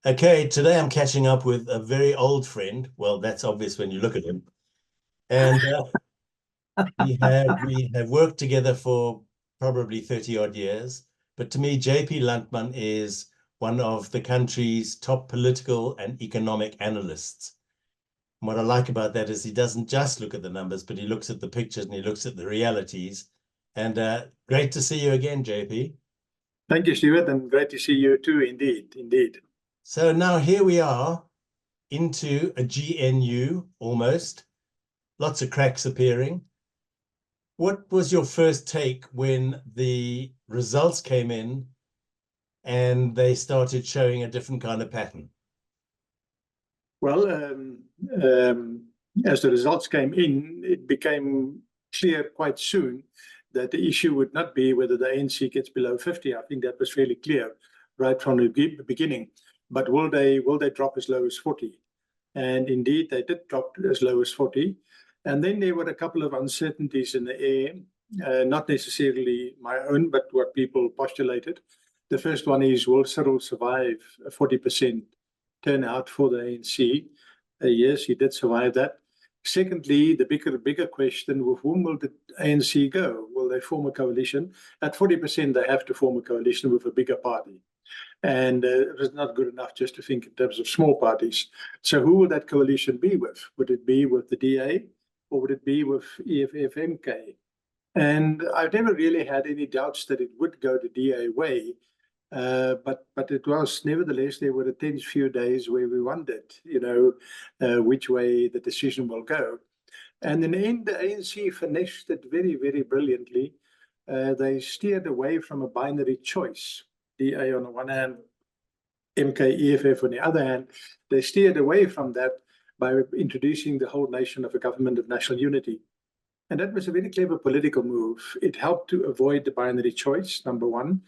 Okay, today I'm catching up with a very old friend. Well, that's obvious when you look at him. And we have worked together for probably 30 odd years. But to me, JP Landman is one of the country's top political and economic analysts. And what I like about that is he doesn't just look at the numbers, but he looks at the pictures and he looks at the realities. And great to see you again, JP. Thank you, Stuart, and great to see you too, indeed, indeed. So now here we are into a GNU almost, lots of cracks appearing. What was your first take when the results came in and they started showing a different kind of pattern? Well, as the results came in, it became clear quite soon that the issue would not be whether the ANC gets below 50. I think that was fairly clear right from the beginning. But will they drop as low as 40? And indeed, they did drop as low as 40. And then there were a couple of uncertainties in the air, not necessarily my own, but what people postulated. The first one is, will Cyril survive a 40% turnout for the ANC? Yes, he did survive that. Secondly, the bigger question, with whom will the ANC go? Will they form a coalition? At 40%, they have to form a coalition with a bigger party. And it was not good enough just to think in terms of small parties. So who would that coalition be with? Would it be with the DA or would it be with EFF MK? And I've never really had any doubts that it would go the DA way. But it was, nevertheless, there were the tense few days where we wondered, which way the decision will go. And in the end, the ANC finessed it very, very brilliantly. They steered away from a binary choice. DA on the one hand, MK, EFF on the other hand. They steered away from that by introducing the whole nation of a government of national unity. And that was a very clever political move. It helped to avoid the binary choice, number one.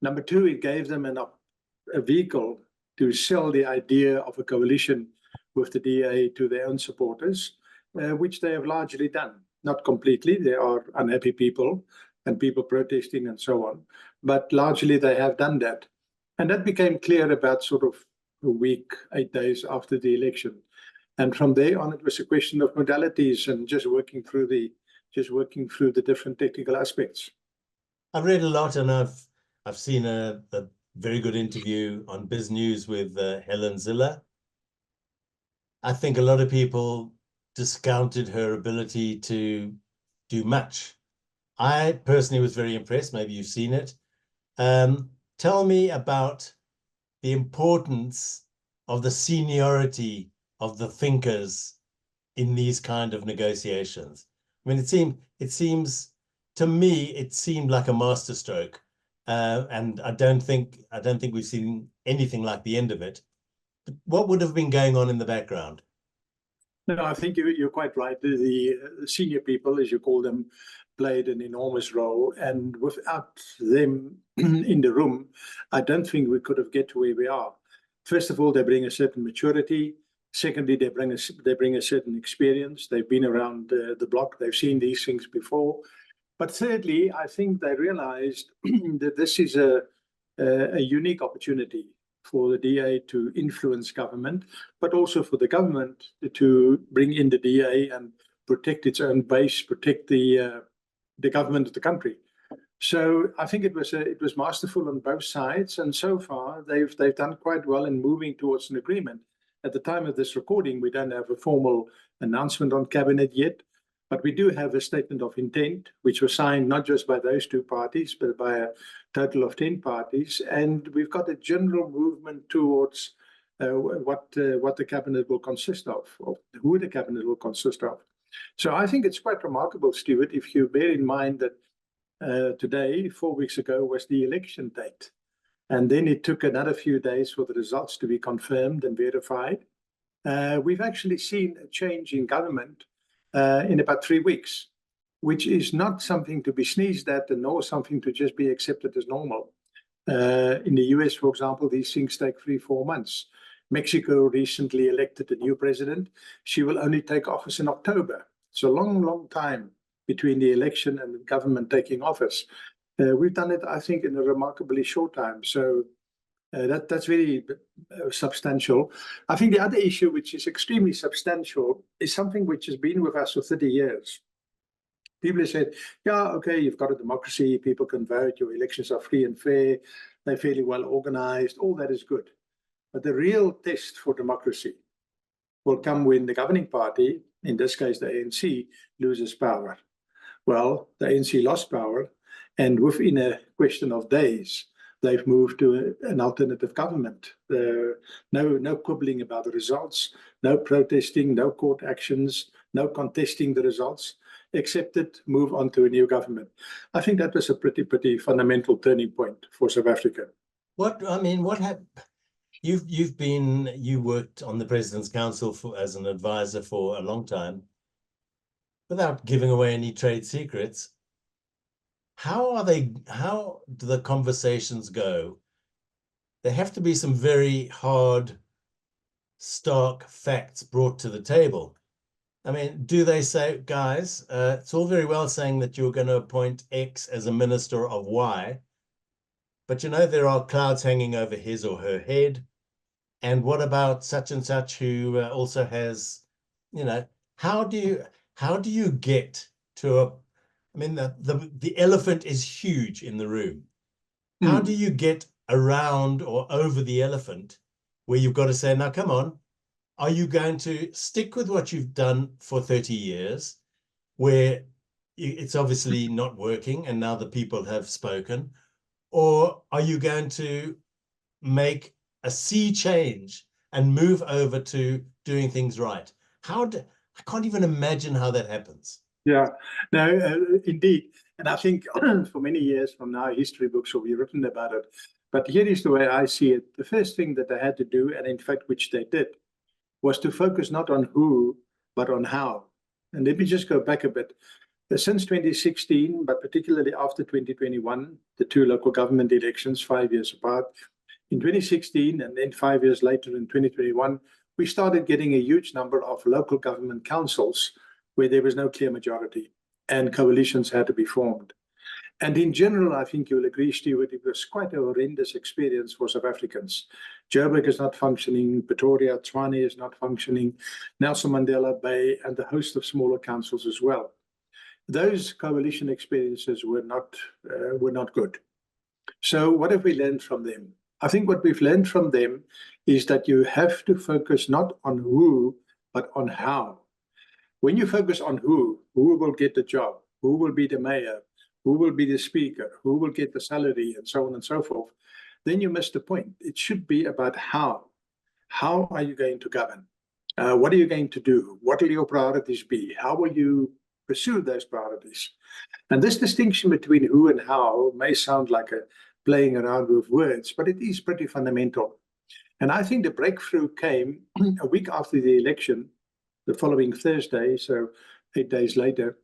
Number two, it gave them a vehicle to sell the idea of a coalition with the DA to their own supporters, which they have largely done. Not completely. There are unhappy people and people protesting and so on. But largely they have done that. And that became clear about sort of a week, 8 days after the election. And from there on, it was a question of modalities and just working through the different technical aspects. I've read a lot and I've seen a very good interview on Biz News with Helen Ziller. I think a lot of people discounted her ability to do much. I personally was very impressed. Maybe you've seen it. Tell me about the importance of the seniority of the thinkers in these kind of negotiations. I mean, it seems to me, it seemed like a masterstroke. And I don't think we've seen anything like the end of it. But what would have been going on in the background? No, I think you're quite right. The senior people, as you call them, played an enormous role. And without them in the room, I don't think we could have get to where we are. First of all, they bring a certain maturity. Secondly, they bring a certain experience. They've been around the block. They've seen these things before. But thirdly, I think they realized that this is a unique opportunity for the DA to influence government, but also for the government to bring in the DA and protect its own base, protect the government of the country. So I think it was masterful on both sides, and so far they've done quite well in moving towards an agreement. At the time of this recording, we don't have a formal announcement on cabinet yet, but we do have a statement of intent, which was signed not just by those two parties, but by a total of 10 parties. And we've got a general movement towards what the cabinet will consist of, or who the cabinet will consist of. So I think it's quite remarkable, Stuart, if you bear in mind that today, 4 weeks ago, was the election date. And then it took another few days for the results to be confirmed and verified. We've actually seen a change in government in about 3 weeks, which is not something to be sneezed at and nor something to just be accepted as normal. In the US, for example, these things take 3-4 months. Mexico recently elected a new president. She will only take office in October. It's a long, long time between the election and the government taking office. We've done it, I think, in a remarkably short time. So That's very substantial. I think the other issue, which is extremely substantial, is something which has been with us for 30 years. People have said, yeah, okay, you've got a democracy, people can vote, your elections are free and fair, they're fairly well organized, all that is good. But the real test for democracy will come when the governing party, in this case the ANC, loses power. Well, the ANC lost power, and within a question of days, they've moved to an alternative government. No quibbling about the results, no protesting, no court actions, no contesting the results. Accept it, move on to a new government. I think that was a pretty fundamental turning point for South Africa. What happened? You worked on the President's Council as an advisor for a long time. Without giving away any trade secrets, how do the conversations go? There have to be some very hard, stark facts brought to the table. I mean, do they say, guys, it's all very well saying that you're going to appoint X as a minister of Y, but there are clouds hanging over his or her head. And what about such and such who also has, how do you get to the elephant is huge in the room. How do you get around or over the elephant where you've got to say, now, come on, are you going to stick with what you've done for 30 years where it's obviously not working and now the people have spoken? Or are you going to make a sea change and move over to doing things right? I can't even imagine how that happens. Yeah, no, indeed. And I think for many years from now, history books will be written about it. But here is the way I see it. The first thing that they had to do, and in fact, which they did, was to focus not on who, but on how. And let me just go back a bit. Since 2016, but particularly after 2021, the two local government elections, 5 years apart, in 2016 and then 5 years later in 2021, we started getting a huge number of local government councils where there was no clear majority and coalitions had to be formed. And in general, I think you'll agree, Stuart, it was quite a horrendous experience for South Africans. Joburg is not functioning, Pretoria, Tshwane is not functioning, Nelson Mandela Bay, and a host of smaller councils as well. Those coalition experiences were not good. So what have we learned from them? I think what we've learned from them is that you have to focus not on who, but on how. When you focus on who will get the job, who will be the mayor, who will be the speaker, who will get the salary, and so on and so forth, then you miss the point. It should be about how. How are you going to govern? What are you going to do? What will your priorities be? How will you pursue those priorities? And this distinction between who and how may sound like a playing around with words, but it is pretty fundamental. And I think the breakthrough came a week after the election, the following Thursday, so 8 days later.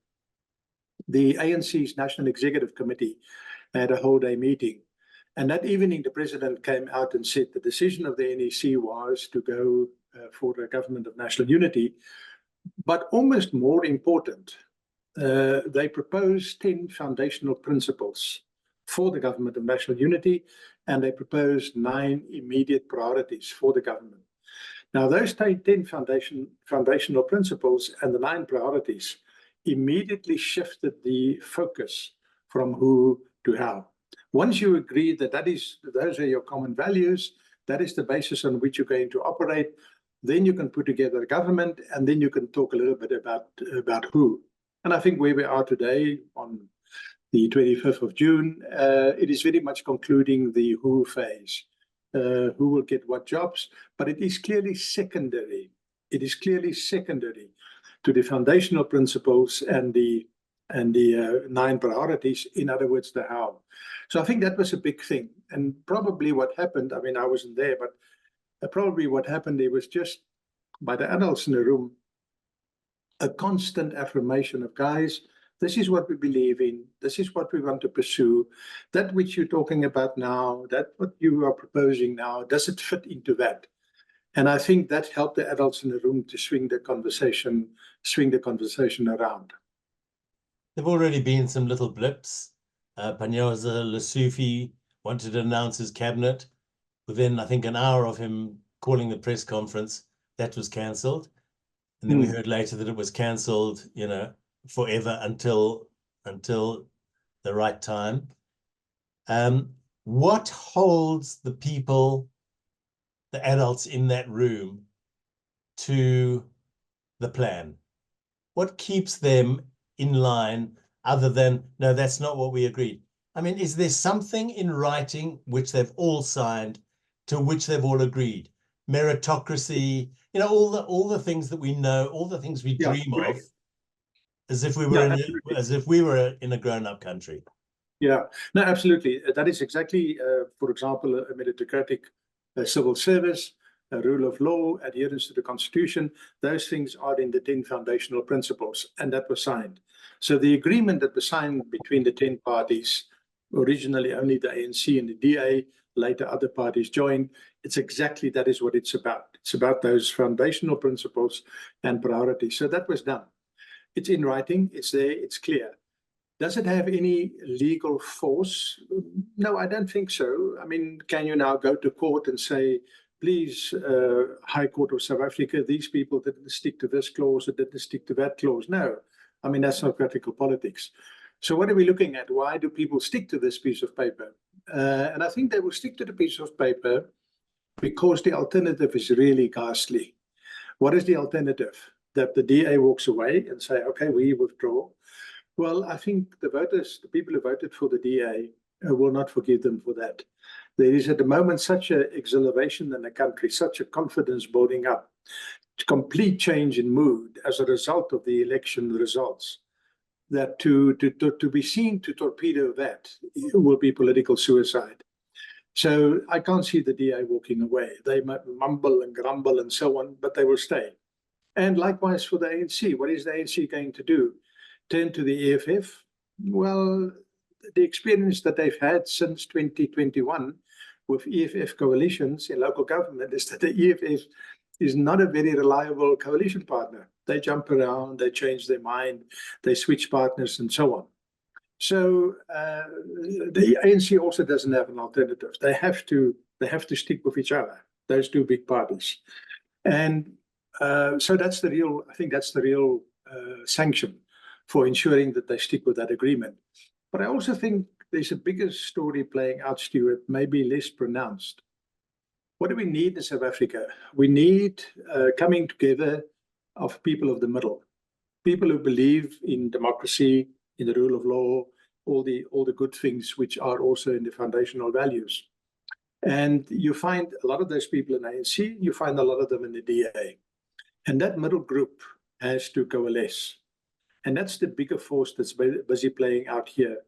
The ANC's National Executive Committee had a whole day meeting. And that evening, the president came out and said the decision of the NEC was to go for a government of national unity. But almost more important, they proposed 10 foundational principles for the government of national unity, and they proposed 9 immediate priorities for the government. Now, those 10 foundational principles and the 9 priorities immediately shifted the focus from who to how. Once you agree that those are your common values, that is the basis on which you're going to operate, then you can put together a government, and then you can talk a little bit about who. And I think where we are today on the 25th of June, it is very much concluding the who phase. Who will get what jobs, but it is clearly secondary. It is clearly secondary to the foundational principles and the 9 priorities, in other words, the how. So I think that was a big thing. And probably what happened, I mean, I wasn't there, but probably what happened, there was just, by the adults in the room, a constant affirmation of, guys, this is what we believe in. This is what we want to pursue. That which you're talking about now, that what you are proposing now, does it fit into that? And I think that helped the adults in the room to swing the conversation around. There've already been some little blips. Panyaza Lesufi wanted to announce his cabinet. within, I think, an hour of him calling the press conference, that was cancelled. And then we heard later that it was cancelled, forever until the right time. What holds the people, the adults in that room, to the plan? What keeps them in line other than, no, that's not what we agreed? I mean, is there something in writing which they've all signed, to which they've all agreed? Meritocracy, all the things that we know, all the things we dream of, as if we were in a grown-up country. Yeah, no, absolutely. That is exactly, for example, a meritocratic civil service, a rule of law, adherence to the Constitution. Those things are in the 10 foundational principles, and that was signed. So the agreement that was signed between the 10 parties, originally only the ANC and the DA, later other parties joined, that is what it's about. It's about those foundational principles and priorities. So that was done. It's in writing, it's there, it's clear. Does it have any legal force? No, I don't think so. I mean, can you now go to court and say, please, High Court of South Africa, these people didn't stick to this clause or didn't stick to that clause? No, I mean, that's not practical politics. So what are we looking at? Why do people stick to this piece of paper? And I think they will stick to the piece of paper because the alternative is really ghastly. What is the alternative? That the DA walks away and say, okay, we withdraw. Well, I think the voters, the people who voted for the DA, will not forgive them for that. There is at the moment such an exhilaration in the country, such a confidence building up, complete change in mood as a result of the election results, that to be seen to torpedo that will be political suicide. So I can't see the DA walking away. They might mumble and grumble and so on, but they will stay. And likewise for the ANC. What is the ANC going to do? Turn to the EFF? Well, the experience that they've had since 2021 with EFF coalitions in local government is that the EFF is not a very reliable coalition partner. They jump around, they change their mind, they switch partners and so on. So the ANC also doesn't have an alternative. They have to stick with each other, those two big parties. And so that's the real, I think that's the real sanction for ensuring that they stick with that agreement. But I also think there's a bigger story playing out, Stuart, maybe less pronounced. What do we need in South Africa? We need coming together of people of the middle, people who believe in democracy, in the rule of law, all the good things which are also in the foundational values. And you find a lot of those people in ANC, you find a lot of them in the DA. And that middle group has to coalesce. And that's the bigger force that's busy playing out here.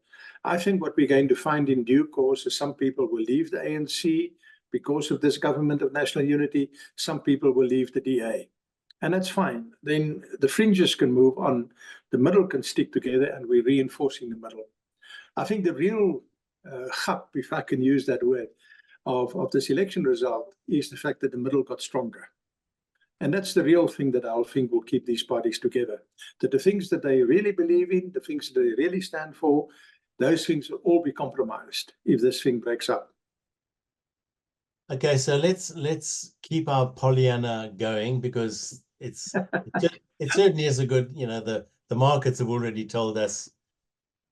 I think what we're going to find in due course is some people will leave the ANC because of this government of national unity. Some people will leave the DA. And that's fine. Then the fringes can move on. The middle can stick together and we're reinforcing the middle. I think the real chap, if I can use that word, of this election result is the fact that the middle got stronger. And that's the real thing that I think will keep these parties together. That the things that they really believe in, the things that they really stand for, those things will all be compromised if this thing breaks up. Okay, so let's keep our Pollyanna going, because it certainly is a good, the markets have already told us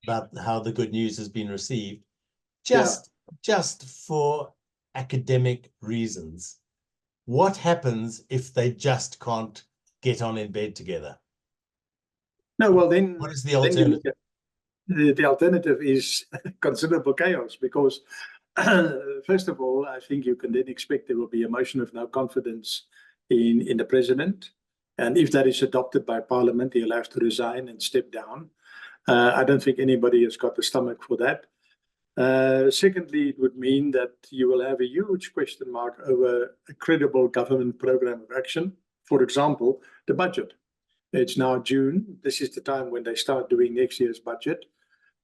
about how the good news has been received. Just for academic reasons, what happens if they just can't get on in bed together? No, well then, what is the alternative? The alternative is considerable chaos, because first of all, I think you can then expect there will be a motion of no confidence in the president. And if that is adopted by Parliament, he'll have to resign and step down. I don't think anybody has got the stomach for that. Secondly, it would mean that you will have a huge question mark over a credible government program of action. For example, the budget. It's now June. This is the time when they start doing next year's budget.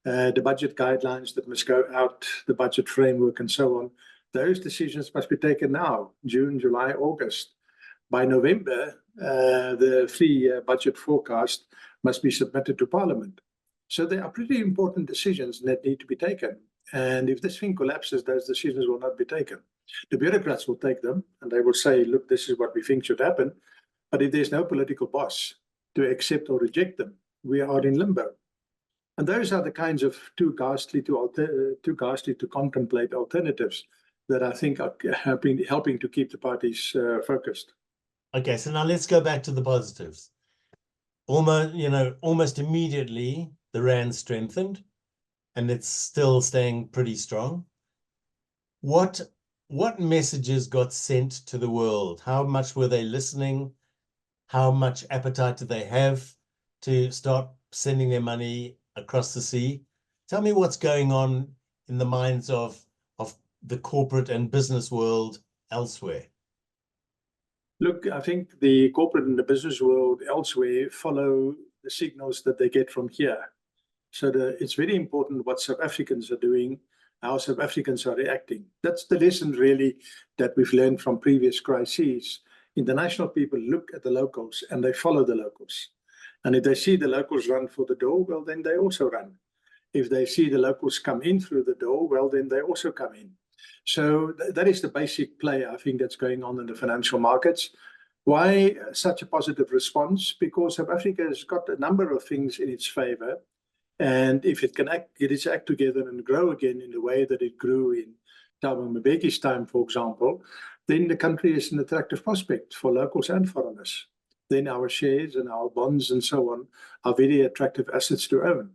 The budget guidelines that must go out, the budget framework and so on, those decisions must be taken now, June, July, August. By November, the 3-year budget forecast must be submitted to Parliament. So there are pretty important decisions that need to be taken. And if this thing collapses, those decisions will not be taken. The bureaucrats will take them and they will say, look, this is what we think should happen. But if there's no political boss to accept or reject them, we are in limbo. And those are the kinds of too ghastly to contemplate alternatives that I think are helping to keep the parties focused. Okay, so now let's go back to the positives. Almost immediately the rand strengthened, and it's still staying pretty strong. What messages got sent to the world? How much were they listening? How much appetite do they have to start sending their money across the sea? Tell me what's going on in the minds of the corporate and business world elsewhere. Look, I think the corporate and the business world elsewhere follow the signals that they get from here. So it's very important what South Africans are doing, how South Africans are reacting. That's the lesson really that we've learned from previous crises. International people look at the locals and they follow the locals. And if they see the locals run for the door, well, then they also run. If they see the locals come in through the door, well, then they also come in. So that is the basic play, I think, that's going on in the financial markets. Why such a positive response? Because South Africa has got a number of things in its favor. And if it can get its act together and grow again in the way that it grew in Thabo Mbeki's time, for example, then the country is an attractive prospect for locals and foreigners. Then our shares and our bonds and so on are very attractive assets to own.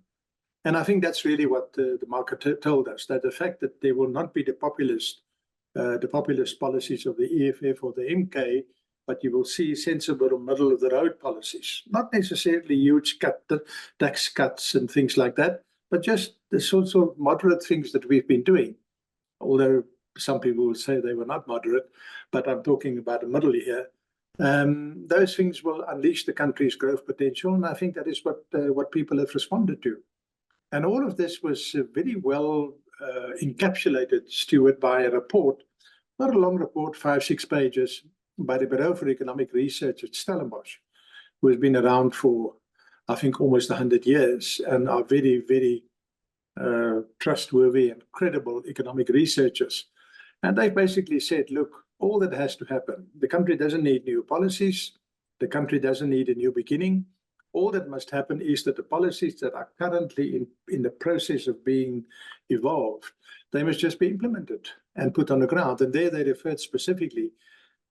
And I think that's really what the market told us, that the fact that there will not be the populist policies of the EFF or the MK, but you will see sensible middle-of-the-road policies, not necessarily huge tax cuts and things like that, but just the sorts of moderate things that we've been doing. Although some people will say they were not moderate, but I'm talking about the middle here. Those things will unleash the country's growth potential, and I think that is what people have responded to. And all of this was very well encapsulated, Stuart, by a report, not a long report, 5-6 pages, by the Bureau for Economic Research at Stellenbosch, who has been around for, I think, almost 100 years and are very, very trustworthy and credible economic researchers. And they basically said, look, all that has to happen, the country doesn't need new policies, the country doesn't need a new beginning. All that must happen is that the policies that are currently in the process of being evolved, they must just be implemented and put on the ground. And there they referred specifically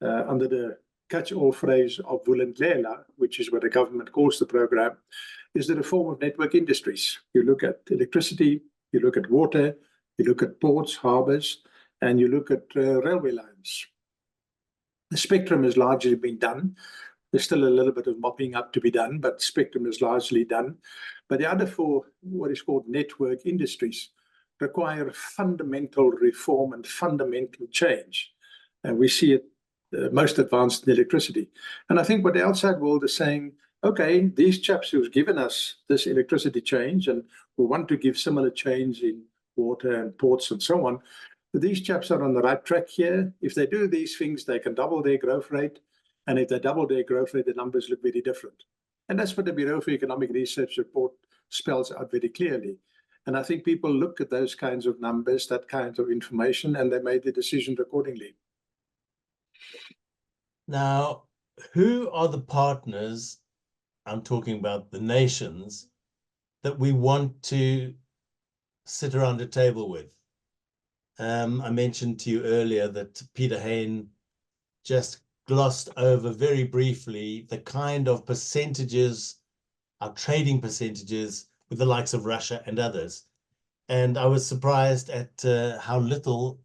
under the catch-all phrase of Vulindlela, which is what the government calls the program, is the reform of network industries. You look at electricity, you look at water, you look at ports, harbors, and you look at railway lines. The spectrum has largely been done. There's still a little bit of mopping up to be done, but spectrum is largely done. But the other four, what is called network industries, require fundamental reform and fundamental change. And we see it most advanced in electricity. And I think what the outside world is saying, okay, these chaps who've given us this electricity change and who want to give similar change in water and ports and so on, these chaps are on the right track here. If they do these things, they can double their growth rate. And if they double their growth rate, the numbers look very different. And that's what the Bureau for Economic Research report spells out very clearly. And I think people look at those kinds of numbers, that kind of information, and they made the decisions accordingly. Now, who are the partners, I'm talking about the nations, that we want to sit around a table with? I mentioned to you earlier that Peter Hain just glossed over very briefly the kind of percentages, our trading percentages with the likes of Russia and others. And I was surprised at how little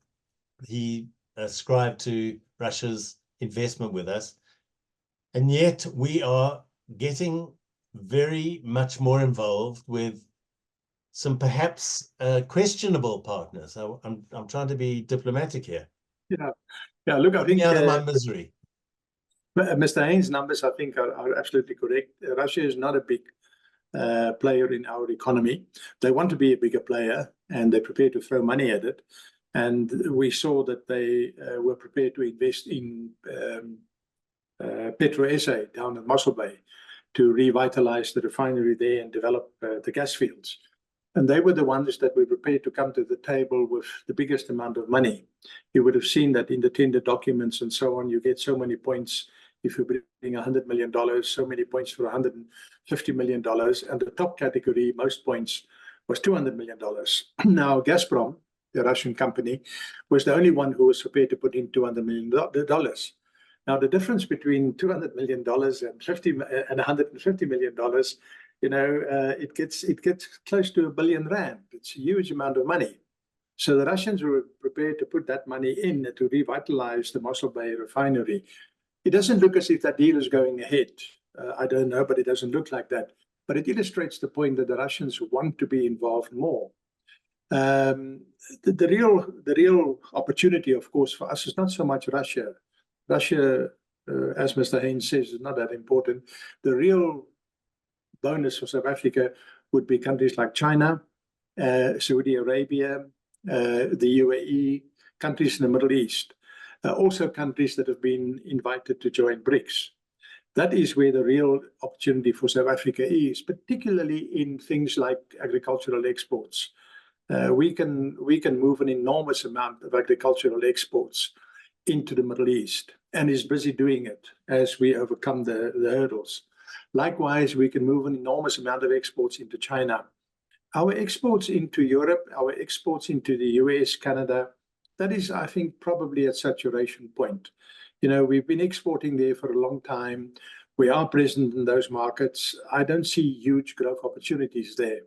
he ascribed to Russia's investment with us. And yet we are getting very much more involved with some perhaps questionable partners. I'm trying to be diplomatic here. Yeah. Look, I think out of my misery. Mr. Hain's numbers, I think, are absolutely correct. Russia is not a big player in our economy. They want to be a bigger player, and they're prepared to throw money at it. And we saw that they were prepared to invest in PetroSA down at Mossel Bay to revitalize the refinery there and develop the gas fields. And they were the ones that were prepared to come to the table with the biggest amount of money. You would have seen that in the tender documents and so on, you get so many points if you're bringing $100 million, so many points for $150 million. And the top category, most points, was $200 million. Now, Gazprom, the Russian company, was the only one who was prepared to put in $200 million. Now, the difference between $200 million and $150 million, it gets close to R1 billion. It's a huge amount of money. So the Russians were prepared to put that money in to revitalize the Mossel Bay refinery. It doesn't look as if that deal is going ahead. I don't know, but it doesn't look like that. But it illustrates the point that the Russians want to be involved more. The real opportunity, of course, for us is not so much Russia. Russia, as Mr. Haynes says, is not that important. The real bonus for South Africa would be countries like China, Saudi Arabia, the UAE, countries in the Middle East, also countries that have been invited to join BRICS. That is where the real opportunity for South Africa is, particularly in things like agricultural exports. We can move an enormous amount of agricultural exports into the Middle East, and is busy doing it as we overcome the hurdles. Likewise, we can move an enormous amount of exports into China. Our exports into Europe, our exports into the US, Canada, that is, I think, probably at saturation point. We've been exporting there for a long time. We are present in those markets. I don't see huge growth opportunities there.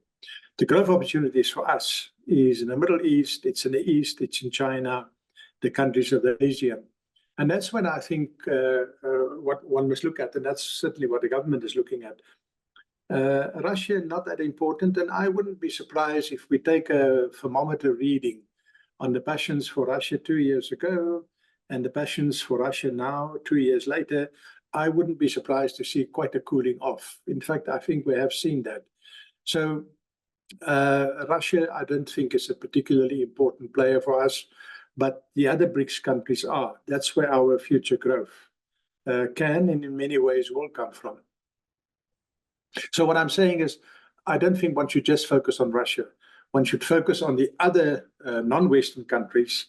The growth opportunities for us is in the Middle East, it's in the East, it's in China, the countries of the Asia. And that's when I think what one must look at, and that's certainly what the government is looking at. Russia, not that important, and I wouldn't be surprised if we take a thermometer reading on the passions for Russia 2 years ago and the passions for Russia now, 2 years later. I wouldn't be surprised to see quite a cooling off. In fact, I think we have seen that. So Russia, I don't think is a particularly important player for us, but the other BRICS countries are. That's where our future growth can and in many ways will come from. So what I'm saying is, I don't think one should just focus on Russia. One should focus on the other non-Western countries,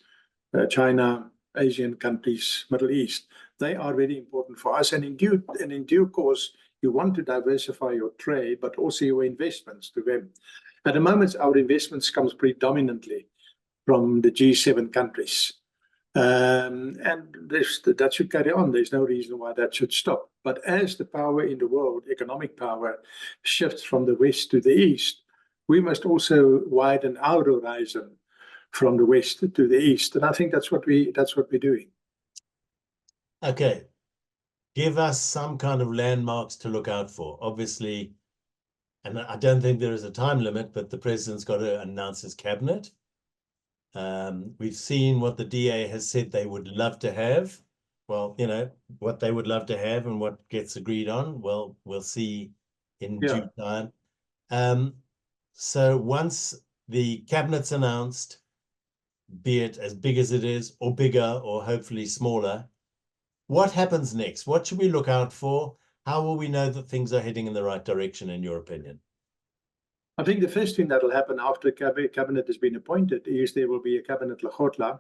China, Asian countries, Middle East. They are very important for us. And in due course, you want to diversify your trade, but also your investments to them. At the moment, our investments comes predominantly from the G7 countries. And that should carry on. There's no reason why that should stop. But as the power in the world, economic power, shifts from the West to the East, we must also widen our horizon from the West to the East. And I think that's what we're doing. Okay. Give us some kind of landmarks to look out for. Obviously, and I don't think there is a time limit, but the president's got to announce his cabinet. We've seen what the DA has said they would love to have. Well, what they would love to have and what gets agreed on, well, we'll see in due time. So once the cabinet's announced, be it as big as it is or bigger or hopefully smaller, what happens next? What should we look out for? How will we know that things are heading in the right direction, in your opinion? I think the first thing that will happen after cabinet has been appointed is there will be a cabinet Lekgotla,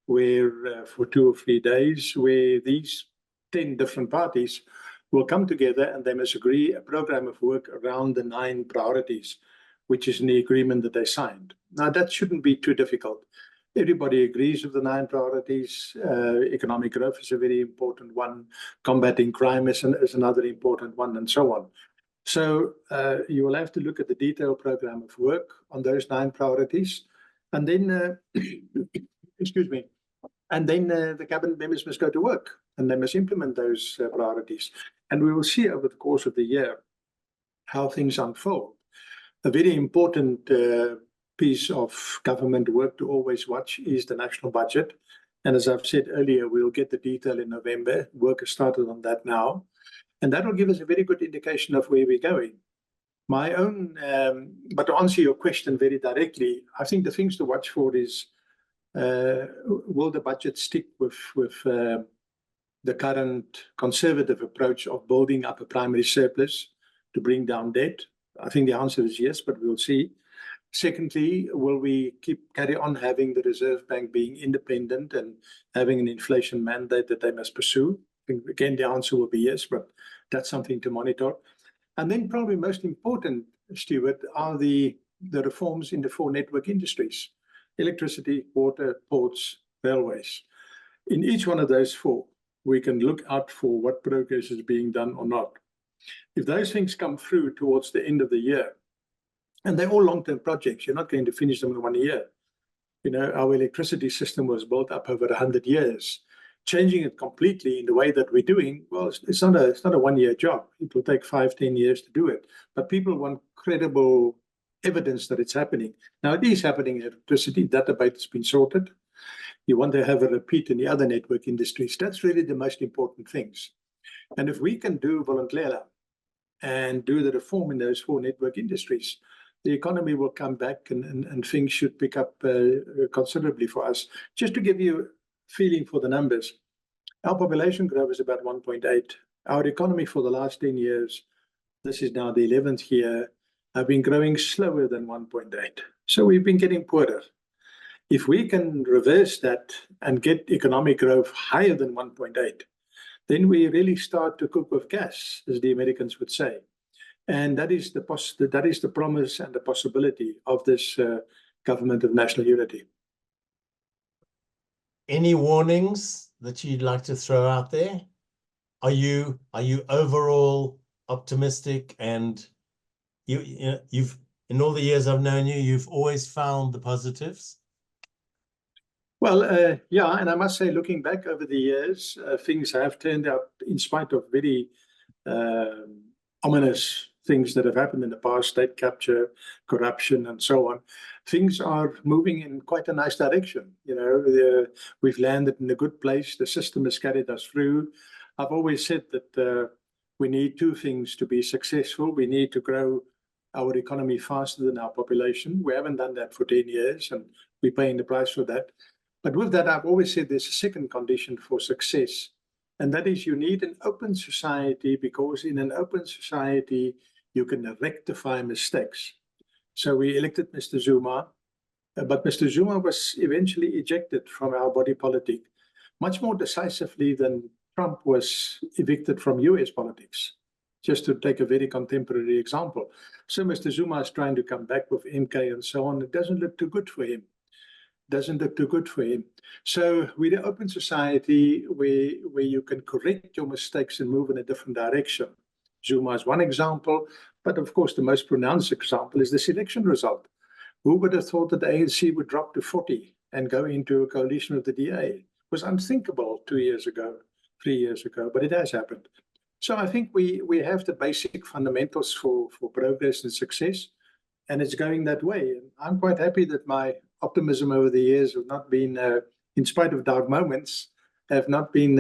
where for 2 or 3 days, where these 10 different parties will come together and they must agree a program of work around the 9 priorities, which is in the agreement that they signed. Now, that shouldn't be too difficult. Everybody agrees with the 9 priorities. Economic growth is a very important one. Combating crime is another important one, and so on. So you will have to look at the detailed program of work on those 9 priorities. And then, excuse me, and then the cabinet members must go to work and they must implement those priorities. And we will see over the course of the year how things unfold. A very important piece of government work to always watch is the national budget. And as I've said earlier, we'll get the detail in November. Work has started on that now. And that will give us a very good indication of where we're going. My own, but to answer your question very directly, I think the things to watch for is, will the budget stick with the current conservative approach of building up a primary surplus to bring down debt? I think the answer is yes, but we'll see. Secondly, will we carry on having the Reserve Bank being independent and having an inflation mandate that they must pursue? Again, the answer will be yes, but that's something to monitor. And then probably most important, Stuart, are the reforms in the 4 network industries: electricity, water, ports, railways. In each one of those 4, we can look out for what progress is being done or not. If those things come through towards the end of the year, and they're all long-term projects, you're not going to finish them in 1 year. You know, our electricity system was built up over 100 years. Changing it completely in the way that we're doing, well, it's not a 1-year job. It will take 5-10 years to do it. But people want credible evidence that it's happening. Now, it is happening in electricity. That debate has been sorted. You want to have a repeat in the other network industries. That's really the most important things. And if we can do Volontlera and do the reform in those 4 network industries, the economy will come back and things should pick up considerably for us. Just to give you a feeling for the numbers, our population growth is about 1.8. Our economy for the last 10 years, this is now the 11th year, have been growing slower than 1.8. So we've been getting poorer. If we can reverse that and get economic growth higher than 1.8, then we really start to cook with gas, as the Americans would say. And that is the promise and the possibility of this government of national unity. Any warnings that you'd like to throw out there? Are you overall optimistic? And you've in all the years I've known you, you've always found the positives. Well, yeah, and I must say, looking back over the years, things have turned out, in spite of very ominous things that have happened in the past, state capture, corruption, and so on. Things are moving in quite a nice direction. You know, we've landed in a good place. The system has carried us through. I've always said that we need 2 things to be successful. We need to grow our economy faster than our population. We haven't done that for 10 years, and we're paying the price for that. But with that, I've always said there's a second condition for success, and that is you need an open society, because in an open society, you can rectify mistakes. So we elected Mr. Zuma, but Mr. Zuma was eventually ejected from our body politic, much more decisively than Trump was evicted from US politics, just to take a very contemporary example. So Mr. Zuma is trying to come back with MK and so on. It doesn't look too good for him. So with an open society where you can correct your mistakes and move in a different direction. Zuma is one example, but of course the most pronounced example is this election result. Who would have thought that the ANC would drop to 40 and go into a coalition with the DA? It was unthinkable 2 years ago, 3 years ago, but it has happened. So I think we have the basic fundamentals for progress and success, and it's going that way. And I'm quite happy that my optimism over the years have not been, in spite of dark moments, have not been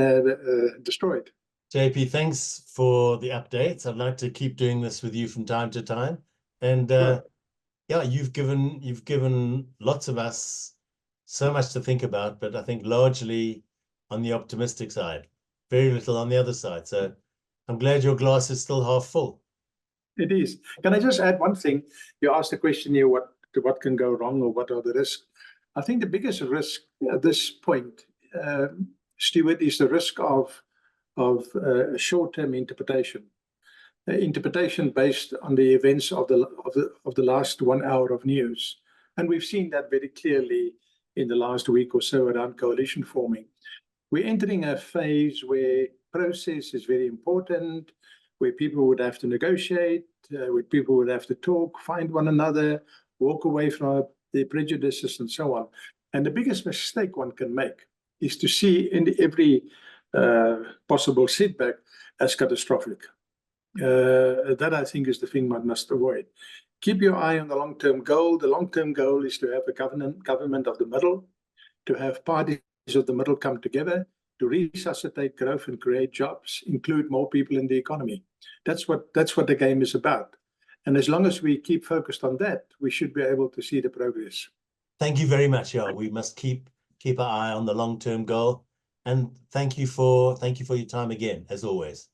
destroyed. JP, thanks for the updates. I'd like to keep doing this with you from time to time. And yeah, you've given lots of us so much to think about, but I think largely on the optimistic side, very little on the other side. So I'm glad your glass is still half full. It is. Can I just add one thing? You asked the question here, what can go wrong or what are the risks? I think the biggest risk at this point, Stuart, is the risk of a short-term interpretation. Interpretation based on the events of the last 1 hour of news. And we've seen that very clearly in the last week or so around coalition forming. We're entering a phase where process is very important, where people would have to negotiate, where people would have to talk, find one another, walk away from their prejudices and so on. And the biggest mistake one can make is to see in every possible setback as catastrophic. That, I think, is the thing one must avoid. Keep your eye on the long-term goal. The long-term goal is to have a government of the middle, to have parties of the middle come together, to resuscitate growth and create jobs, include more people in the economy. That's what the game is about. And as long as we keep focused on that, we should be able to see the progress. Thank you very much. Yeah, we must keep our eye on the long-term goal. And thank you for your time again, as always.